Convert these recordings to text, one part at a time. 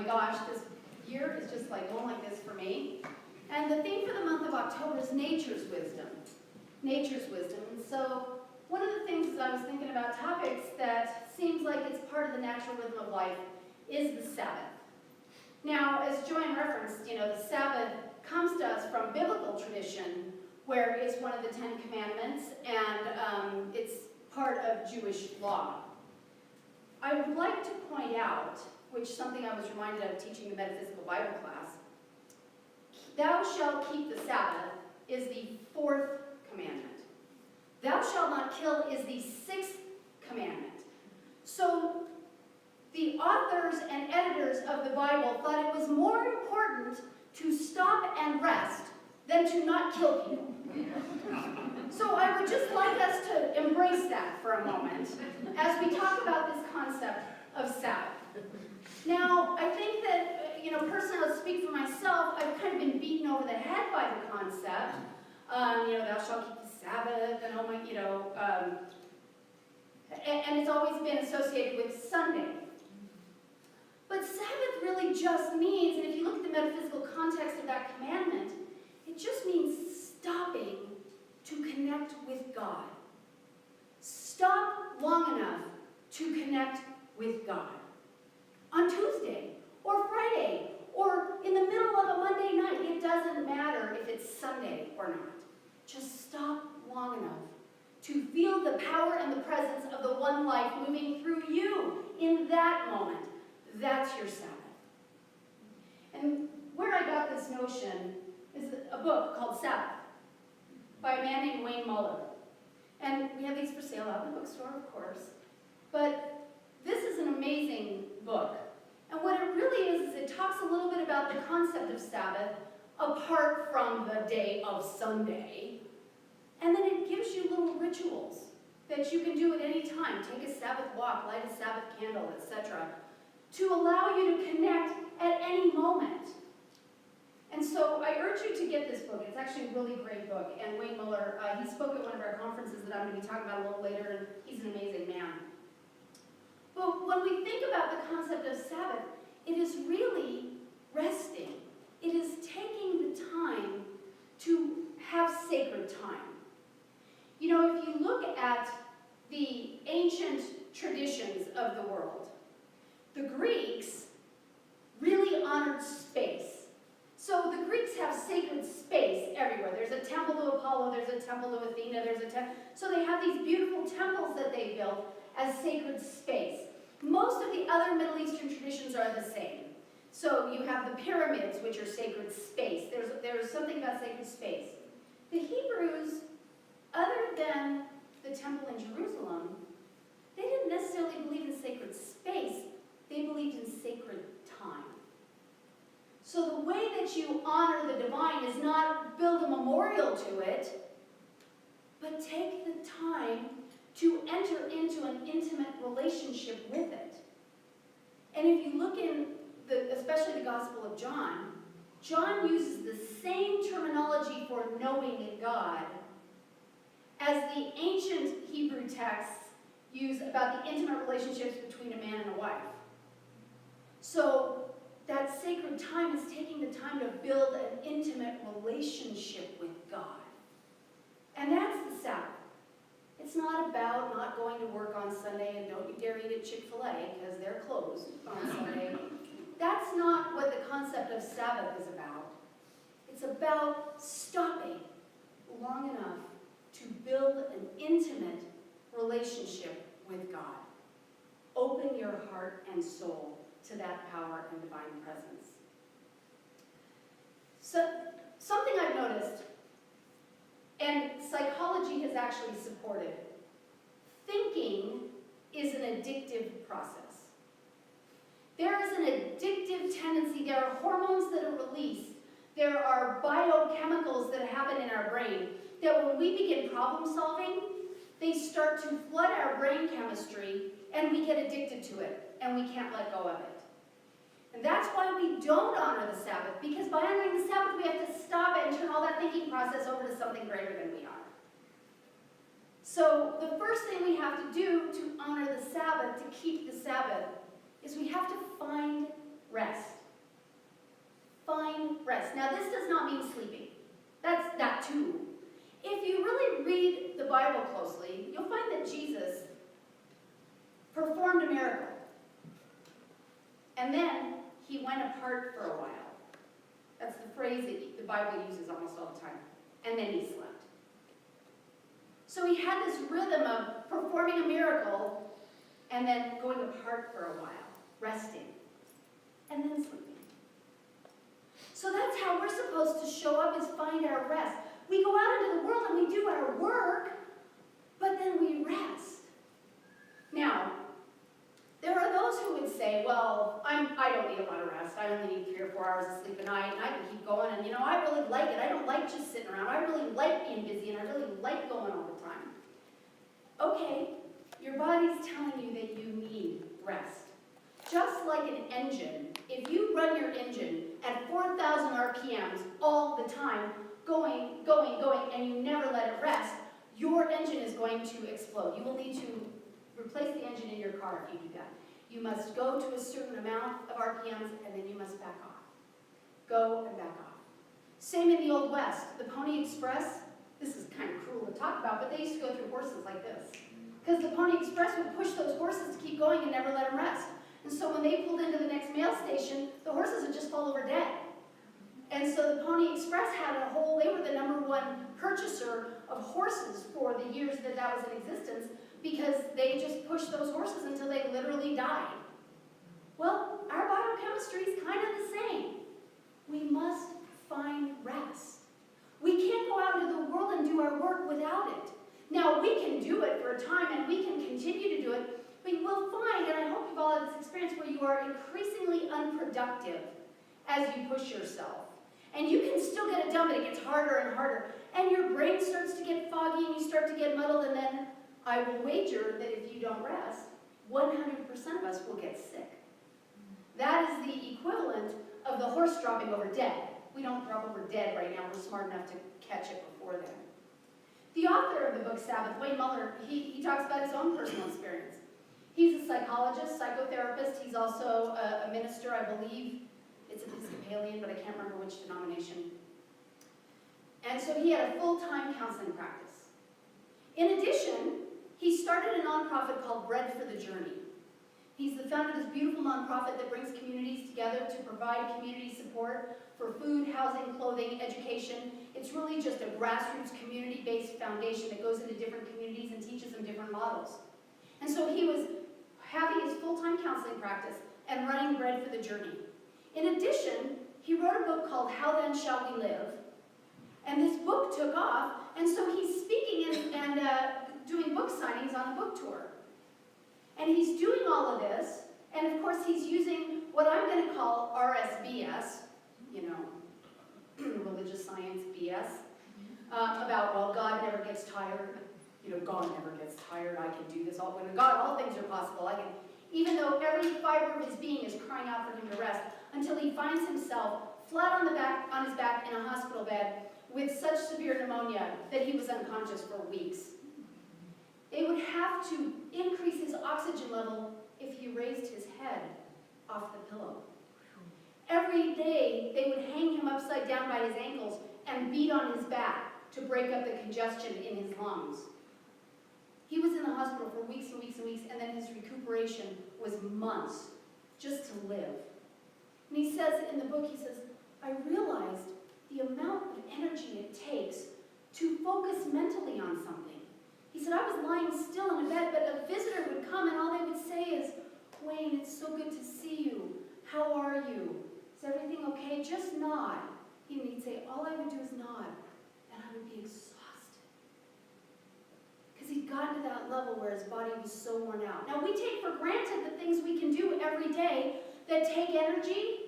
gosh, this year is just like going like this for me. And the theme for the month of October is nature's wisdom. Nature's wisdom. And so one of the things as I was thinking about topics that seems like it's part of the natural rhythm of life is the Sabbath. Now, as Joanne referenced, the Sabbath comes to us from biblical tradition, where it's one of the 10 Commandments, and it's part of Jewish law. I would like to point out, which is something I was reminded of teaching the metaphysical Bible class, thou shalt keep the Sabbath is the 4th commandment. Thou shalt not kill is the 6th commandment. So the authors and editors of the Bible thought it was more important to stop and rest than to not kill people. So I would just like us to embrace that for a moment as we talk about this concept of Sabbath. Now, I think that, personally, I'll speak for myself, I've kind of been beaten over the head by the concept. Thou shalt keep the Sabbath, and and it's always been associated with Sunday. But Sabbath really just means, and if you look at the metaphysical context of that commandment, it just means stopping to connect with God. Stop long enough to connect with God. On Tuesday, or Friday, or in the middle of a Monday night, it doesn't matter if it's Sunday or not. Just stop long enough to feel the power and the presence of the one life moving through you in that moment. That's your Sabbath. And where I got this notion is a book called Sabbath by a man named Wayne Muller. And we have these for sale out in the bookstore, of course. But this is an amazing book. And what it really is it talks a little bit about the concept of Sabbath apart from the day of Sunday. And then it gives you little rituals that you can do at any time. Take a Sabbath walk, light a Sabbath candle, etc. to allow you to connect at any moment. And so I urge you to get this book. It's actually a really great book. And Wayne Muller, he spoke at one of our conferences that I'm going to be talking about a little later, and he's an amazing man. But when we think about the concept of Sabbath, it is really resting. It is taking the time to have sacred time. If you look at the ancient traditions of the world, the Greeks really honored space. So the Greeks have sacred space everywhere. There's a temple to Apollo, there's a temple to Athena, so they have these beautiful temples that they built as sacred space. Most of the other Middle Eastern traditions are the same. So you have the pyramids, which are sacred space. There's something about sacred space. The Hebrews, other than the temple in Jerusalem, they didn't necessarily believe in sacred space. They believed in sacred time. So the way that you honor the divine is not build a memorial to it, but take the time to enter into an intimate relationship with it. And if you look in, especially the Gospel of John, John uses the same terminology for knowing God as the ancient Hebrew texts use about the intimate relationships between a man and a wife. So that sacred time is taking the time to build an intimate relationship with God. And that's the Sabbath. It's not about not going to work on Sunday and don't you dare eat at Chick-fil-A because they're closed on Sunday. That's not what the concept of Sabbath is about. It's about stopping long enough to build an intimate relationship with God. Open your heart and soul to that power and divine presence. So, something I've noticed, and psychology has actually supported, thinking is an addictive process. There is an addictive tendency. There are hormones that are released. There are biochemicals that happen in our brain that when we begin problem solving, they start to flood our brain chemistry and we get addicted to it and we can't let go of it. And that's why we don't honor the Sabbath, because by honoring the Sabbath, we have to stop it and turn all that thinking process over to something greater than we are. So the first thing we have to do to honor the Sabbath, to keep the Sabbath, is we have to find rest. find rest. Now, this does not mean sleeping. That's that too. If you really read the Bible closely, you'll find that Jesus performed a miracle. And then he went apart for a while. That's the phrase that the Bible uses almost all the time. And then he slept. So he had this rhythm of performing a miracle and then going apart for a while, resting, and then sleeping. So that's how we're supposed to show up, is find our rest. We go out into the world and we do our work, but then we rest. Now, there are those who would say, well, I don't need a lot of rest. I only need 3 or 4 hours of sleep a night, and I can keep going. And, I really like it. I don't like just sitting around. I really like being busy, and I really like going all the time. Okay, your body's telling you that you need rest. Just like an engine, if you run your engine at 4,000 RPMs all the time, going, and you never let it rest, your engine is going to explode. You will need to replace the engine in your car if you do that. You must go to a certain amount of RPMs, and then you must back off. Go and back off. Same in the Old West. The Pony Express, this is kind of cruel to talk about, but they used to go through horses like this. Because the Pony Express would push those horses to keep going and never let them rest. And so when they pulled into the next mail station, the horses would just fall over dead. And so the Pony Express had they were the #1 purchaser of horses for the years that was in existence, because they just pushed those horses until they literally died. Well, our biochemistry is kind of the same. We must find rest. We can't go out into the world and do our work without it. Now, we can do it for a time, and we can continue to do it, but you will find, and I hope you've all had this experience, where you are increasingly unproductive as you push yourself. And you can still get it done, but it gets harder and harder. And your brain starts to get foggy, and you start to get muddled, and then I will wager that if you don't rest, 100% of us will get sick. That is the equivalent of the horse dropping over dead. We don't drop over dead right now. We're smart enough to catch it before then. The author of the book Sabbath, Wayne Muller, he talks about his own personal experience. He's a psychologist, psychotherapist. He's also a minister, I believe. It's Episcopalian, but I can't remember which denomination. And so he had a full-time counseling practice. In addition, he started a nonprofit called Bread for the Journey. He's the founder of this beautiful nonprofit that brings communities together to provide community support for food, housing, clothing, education. It's really just a grassroots community-based foundation that goes into different communities and teaches them different models. And so he was having his full-time counseling practice and running Bread for the Journey. In addition, he wrote a book called How Then Shall We Live? And this book took off, and so he's speaking and doing book signings on a book tour. And he's doing all of this, and of course he's using what I'm going to call RSBS, religious science BS, about, well, God never gets tired. God never gets tired. I can do this. When God, all things are possible. Even though every fiber of his being is crying out for him to rest, until he finds himself flat on his back in a hospital bed with such severe pneumonia that he was unconscious for weeks. They would have to increase his oxygen level if he raised his head off the pillow. Every day, they would hang him upside down by his ankles and beat on his back to break up the congestion in his lungs. He was in the hospital for weeks and weeks and weeks, and then his recuperation was months just to live. And he says in the book, he says, I realized the amount of energy it takes to focus mentally on something. He said, I was lying still in a bed, but a visitor would come, and all they would say is, Wayne, it's so good to see you. How are you? Is everything okay? Just nod. And he'd say, all I would do is nod, and I would be exhausted. Because he'd gotten to that level where his body was so worn out. Now, we take for granted the things we can do every day that take energy,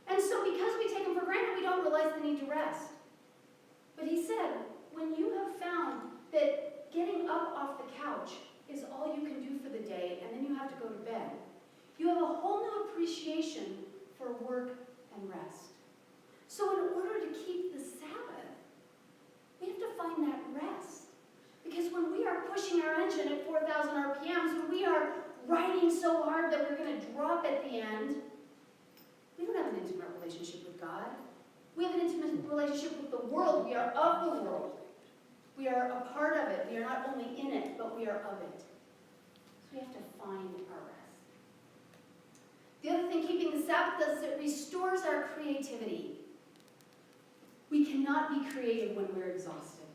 and so because we take them for granted, we don't realize the need to rest. But he said, when you have found that getting up off the couch is all you can do for the day, and then you have to go to bed, you have a whole new appreciation for work and rest. So in order to keep the Sabbath, we have to find that rest. Because when we are pushing our engine at 4,000 RPMs, when we are riding so hard that we're going to drop at the end, we don't have an intimate relationship with with God. We have an intimate relationship with the world. We are of the world. We are a part of it. We are not only in it, but we are of it. So we have to find our rest. The other thing keeping the Sabbath does is it restores our creativity. We cannot be creative when we're exhausted.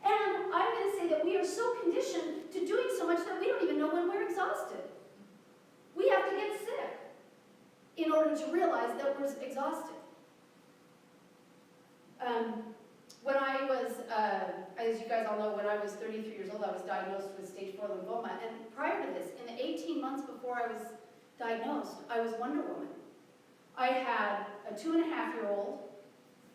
And I'm going to say that we are so conditioned to doing so much that we don't even know when we're exhausted. We have to get sick in order to realize that we're exhausted. When I was, as you guys all know, when I was 33 years old, I was diagnosed with stage 4 lymphoma. And prior to this, in the 18 months before I was diagnosed, I was Wonder Woman. I had a 2.5-year-old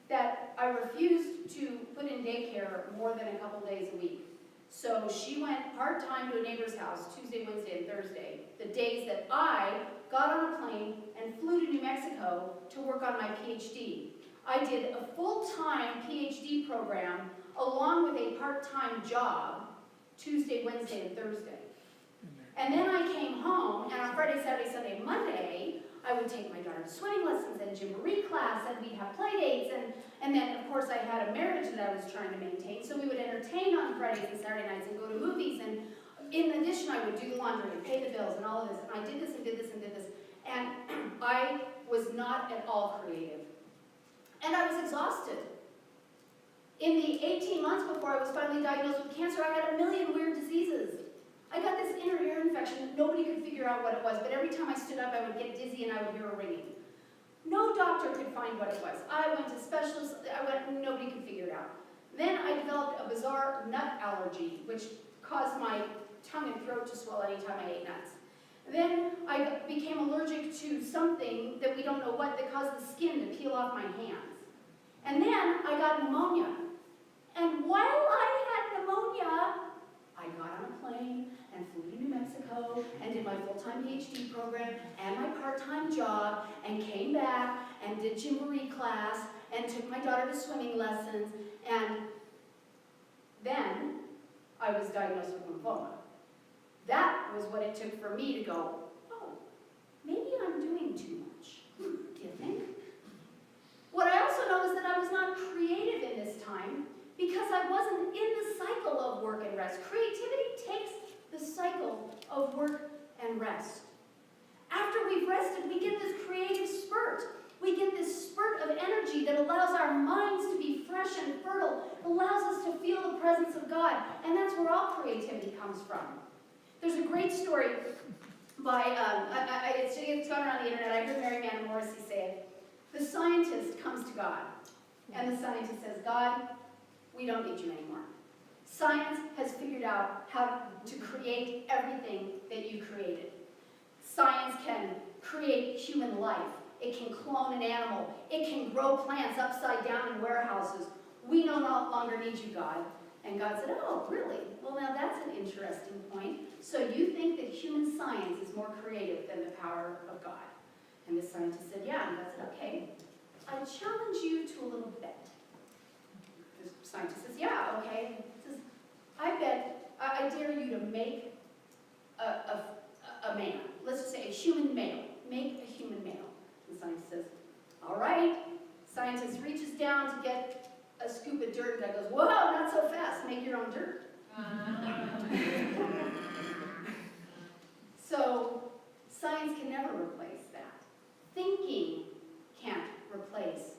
that I refused to put in daycare more than a couple days a week. So she went part-time to a neighbor's house Tuesday, Wednesday, and Thursday, the days that I got on a plane and flew to New Mexico to work on my PhD. I did a full-time PhD program along with a part-time job Tuesday, Wednesday, and Thursday. And then I came home, and on Friday, Saturday, Sunday, Monday, I would take my daughter to swimming lessons and gymboree class, and we'd have play dates, and then, of course, I had a marriage that I was trying to maintain, so we would entertain on Fridays and Saturday nights and go to movies, and in addition, I would do the laundry and pay the bills and all of this, and I did this and did this and did this, and I was not at all creative. And I was exhausted. In the 18 months before I was finally diagnosed with cancer, I had a million weird diseases. I got this inner ear infection that nobody could figure out what it was, but every time I stood up, I would get dizzy and I would hear a ringing. No doctor could find what it was. I went to specialists, nobody could figure it out. Then I developed a bizarre nut allergy, which caused my tongue and throat to swell anytime I ate nuts. Then I became allergic to something that we don't know what that caused the skin to peel off my hands. And then I got pneumonia. And while I had pneumonia, I got on a plane and flew to New Mexico and did my full-time PhD program and my part-time job and came back and did gymboree class and took my daughter to swimming lessons, and then I was diagnosed with lymphoma. That was what it took for me to go, oh, maybe I'm doing too much. Do you think? What I also know is that I was not creative in this time because I wasn't in the cycle of work and rest. Creativity takes the cycle of work and rest. After we've rested, we get this creative spurt. We get this spurt of energy that allows our minds to be fresh and fertile, allows us to feel the presence of God, and that's where all creativity comes from. There's a great story by, it's gone around the internet. I heard Mary Mann Morrissey say it. The scientist comes to God, and the scientist says, God, we don't need you anymore. Science has figured out how to create everything that you created. Science can create human life. It can clone an animal. It can grow plants upside down in warehouses. We no longer need you, God. And God said, oh, really? Well, now that's an interesting point. So you think that human science is more creative than the power of God? And the scientist said, yeah. And God said, okay, I challenge you to a little bet. The scientist says, yeah, okay. He says, I dare you to make a man. Let's just say a human male. Make a human male. The scientist says, all right. Scientist reaches down to get a scoop of dirt, and God goes, whoa, not so fast. Make your own dirt. So science can never replace that. Thinking can't replace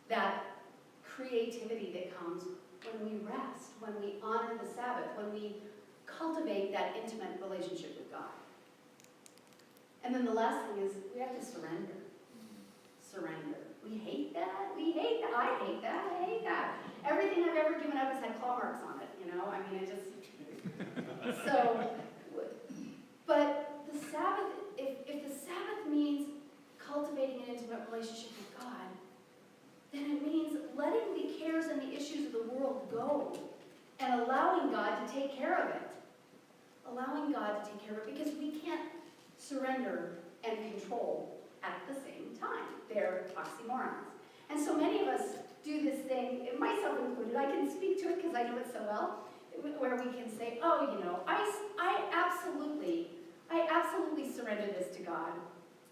that creativity that comes when we rest, when we honor the Sabbath, when we cultivate that intimate relationship with God. And then the last thing is we have to surrender. Surrender. We hate that. We hate that. I hate that. I hate that. Everything I've ever given up has had claw marks on it, you know? I mean, it just... So, but the Sabbath, if the Sabbath means cultivating an intimate relationship with God, then it means letting the cares and the issues of the world go and allowing God to take care of it. Allowing God to take care of it, because we can't surrender and control at the same time. They're oxymorons. And so many of us do this thing, myself included, I can speak to it because I know it so well, where we can say, oh, you know, I absolutely surrender this to God.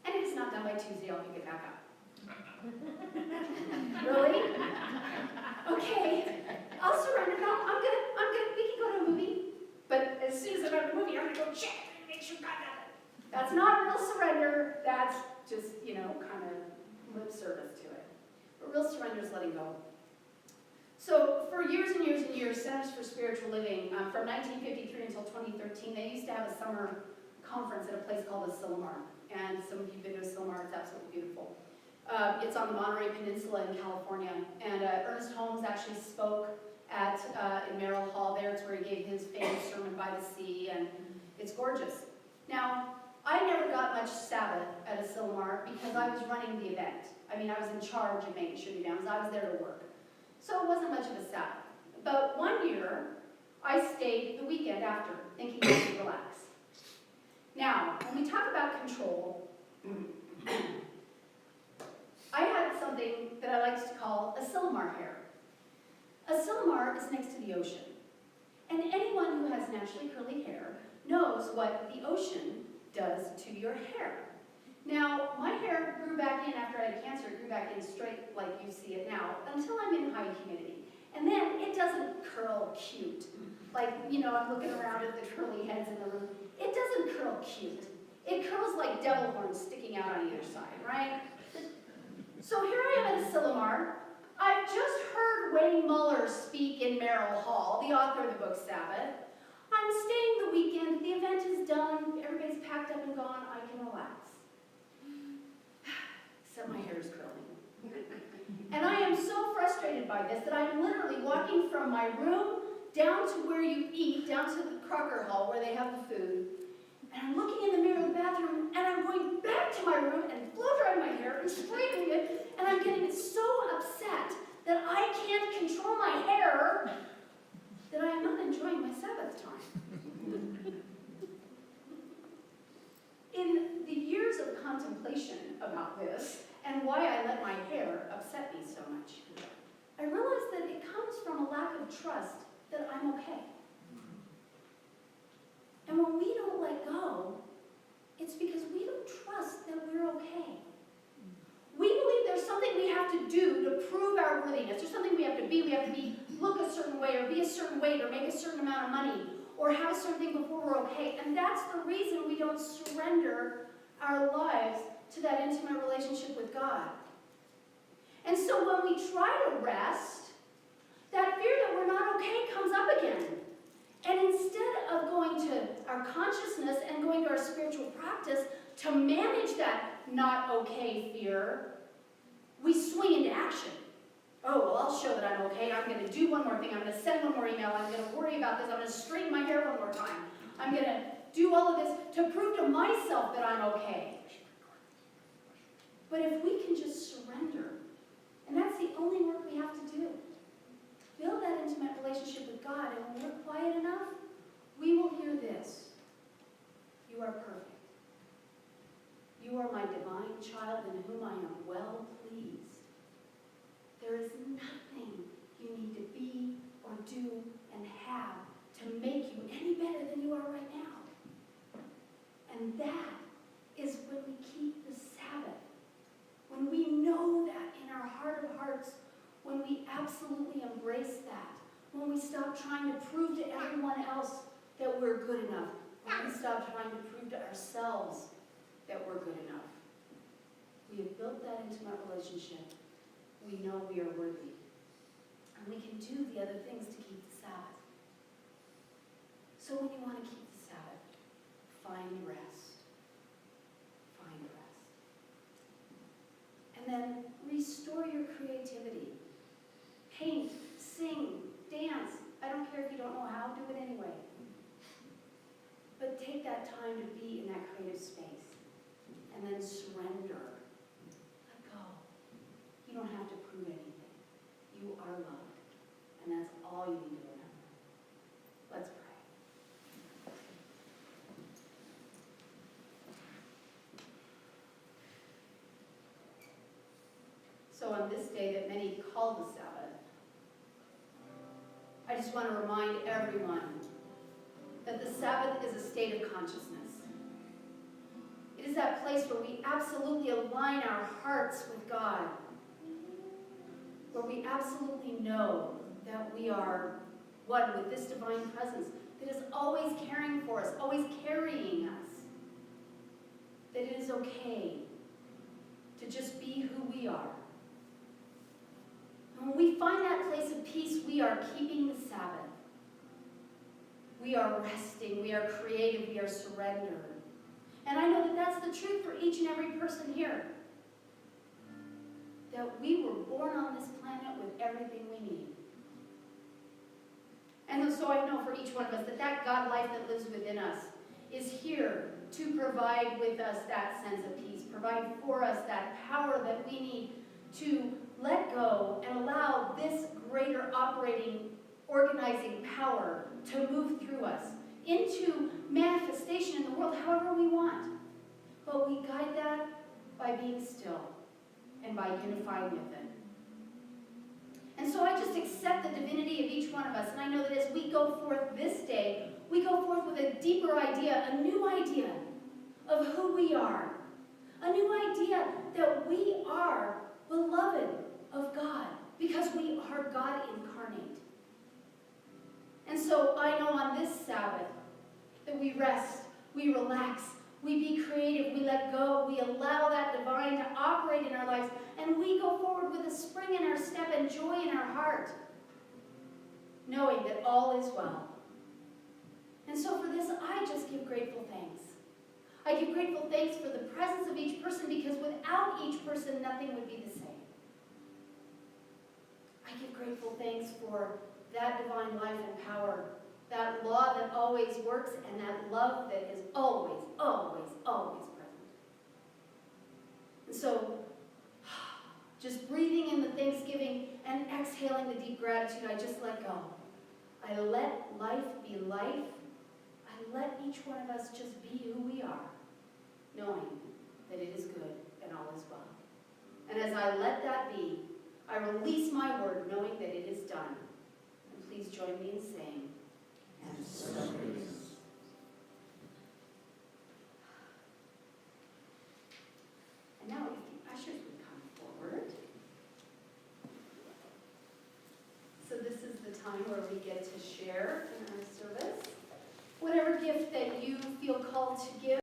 And if it's not done by Tuesday, I'll pick it back up. Really? Okay, I'll surrender. No, I'm good. We can go to a movie. But as soon as I'm at the movie, I'm gonna go check and make sure God got it. That's not real surrender. That's just, kind of lip service to it. But real surrender is letting go. So for years and years and years, Centers for Spiritual Living, from 1953 until 2013, they used to have a summer conference at a place called the Silmar. And some of you have been to Silmar, it's absolutely beautiful. It's on the Monterey Peninsula in California. And Ernest Holmes actually spoke in Merrill Hall there. It's where he gave his famous sermon by the sea, and it's gorgeous. Now, I never got much Sabbath at a Silmar because I was running the event. I was in charge of making sure the event was, I was there to work. So it wasn't much of a Sabbath. But one year, I stayed the weekend after, thinking I could relax. Now, when we talk about control, I had something that I like to call a Silmar hair. A Silmar is next to the ocean. And anyone who has naturally curly hair knows what the ocean does to your hair. Now, my hair grew back in after I had cancer. It grew back in straight like you see it now, until I'm in high humidity. And then it doesn't curl cute. Like, I'm looking around at the curly heads in the room. It doesn't curl cute. It curls like devil horns sticking out on either side, right? So here I am at a Silmar. I've just heard Wayne Muller speak in Merrill Hall, the author of the book Sabbath. I'm staying the weekend. The event is done. Everybody's packed up and gone. I can relax. Except my hair is curling. And I am so frustrated by this that I'm literally walking from my room down to where you eat, down to the Crocker Hall where they have the food. And I'm looking in the mirror of the bathroom, and I'm going back to my room and blow drying my hair and straightening it, and I'm getting so upset that I can't control my hair that I am not enjoying my Sabbath time. In the years of contemplation about this, and why I let my hair upset me so much, I realized that it comes from a lack of trust that I'm okay. And when we don't let go, it's because we don't trust that we're okay. We believe there's something we have to do to prove our worthiness. There's something we have to be, look a certain way, or be a certain weight, or make a certain amount of money, or have a certain thing before we're okay. And that's the reason we don't surrender our lives to that intimate relationship with God. And so when we try to rest, that fear that we're not okay comes up again. And instead of going to our consciousness and going to our spiritual practice to manage that not okay fear, we swing into action. Oh, well, I'll show that I'm okay. I'm going to do one more thing. I'm going to send one more email. I'm going to worry about this. I'm going to straighten my hair one more time. I'm going to do all of this to prove to myself that I'm okay. But if we can just surrender, and that's the only work we have to do, build that intimate relationship with God, and when we're quiet enough, we will hear this. You are perfect. You are my divine child in whom I am well pleased. There is nothing you need to be or do and have to make you any better than you are right now. And that is when we keep the Sabbath. When we know that in our heart of hearts, when we absolutely embrace that, when we stop trying to prove to everyone else that we're good enough, when we stop trying to prove to ourselves that we're good enough. We have built that intimate relationship. We know we are worthy. And we can do the other things to keep the Sabbath. So when you want to keep the Sabbath, find rest. Find rest. And then restore your creativity. Paint, sing, dance. I don't care if you don't know how, do it anyway. But take that time to be in that creative space. And then surrender. Let go. You don't have to prove anything. You are loved. And that's all you need to remember. Let's pray. So on this day that many call the Sabbath, I just want to remind everyone that the Sabbath is a state of consciousness. It is that place place where we absolutely align our hearts with God, where we absolutely know that we are one with this divine presence that is always caring for us, always carrying us, that it is okay to just be who we are. And when we find that place of peace, we are keeping the Sabbath. We are resting, we are creative, we are surrendered. And I know that that's the truth for each and every person here. That we were born on this planet with everything we need. And so I know for each one of us that God life that lives within us is here to provide with us that sense of peace, provide for us that power that we need to let go and allow this greater operating, organizing power to move through us into manifestation in the world however we want. But we guide that by being still and by unifying with it. And so I just accept the divinity of each one of us, and I know that as we go forth this day, we go forth with a deeper idea, a new idea of who we are. A new idea that we are beloved of God because we are God incarnate. And so I know on this Sabbath that we rest, we relax, we be creative, we let go, we allow that divine to operate in our lives, and we go forward with a spring in our step and joy in our heart, knowing that all is well. And so for this, I just give grateful thanks. I give grateful thanks for the presence of each person, because without each person, nothing would be the same. I give grateful thanks for that divine life and power, that law that always works, and that love that is always, always, always present. And so, just breathing in the thanksgiving and exhaling the deep gratitude, I just let go. I let life be life. I let each one of us just be who we are, knowing that it is good and all is well. And as I let that be, I release my word, knowing that it is done. And please join me in saying, and so it is. And now if the ushers would come forward. So this is the time where we get to share in our service whatever gift that you feel called to give.